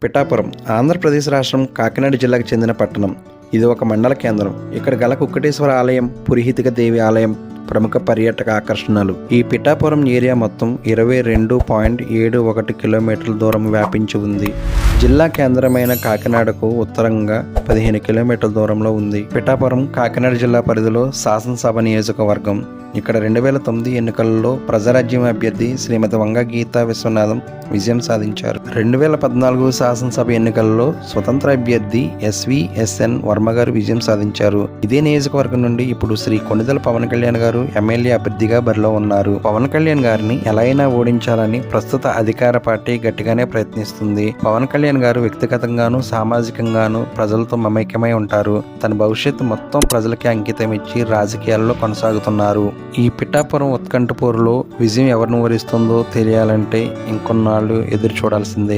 పిఠాపురం ఆంధ్రప్రదేశ్ రాష్ట్రం కాకినాడ జిల్లాకు చెందిన పట్టణం. ఇది ఒక మండల కేంద్రం. ఇక్కడ గల కుక్కటేశ్వర ఆలయం, పురిహితిక దేవి ఆలయం ప్రముఖ పర్యాటక ఆకర్షణలు. ఈ పిఠాపురం ఏరియా మొత్తం 22.71 కిలోమీటర్ల దూరం వ్యాపించి ఉంది. జిల్లా కేంద్రమైన కాకినాడకు ఉత్తరంగా 15 కిలోమీటర్ల దూరంలో ఉంది. పిఠాపురం కాకినాడ జిల్లా పరిధిలో శాసనసభ నియోజకవర్గం. ఇక్కడ 2009 ఎన్నికలలో ప్రజారాజ్యం అభ్యర్థి శ్రీమతి వంగ గీతా విశ్వనాథం విజయం సాధించారు. 2014 శాసనసభ ఎన్నికలలో స్వతంత్ర అభ్యర్థి SVSN వర్మ గారు విజయం సాధించారు. ఇదే నియోజకవర్గం నుండి ఇప్పుడు శ్రీ కొణిదెల పవన్ కళ్యాణ్ గారు ఎమ్మెల్యే అభ్యర్థిగా బరిలో ఉన్నారు. పవన్ కళ్యాణ్ గారిని ఎలా అయినా ఓడించాలని ప్రస్తుత అధికార పార్టీ గట్టిగానే ప్రయత్నిస్తుంది. పవన్ కళ్యాణ్ గారు వ్యక్తిగతంగాను సామాజికంగాను ప్రజలతో మమైక్యమై ఉంటారు. తన భవిష్యత్తు మొత్తం ప్రజలకి అంకితం ఇచ్చి రాజకీయాల్లో కొనసాగుతున్నారు. ఈ పిఠాపురం ఉత్కంఠ పోరులో విజయం ఎవరిని వరిస్తుందో తెలియాలంటే ఇంకొన్నాళ్ళు ఎదురు చూడాల్సిందే.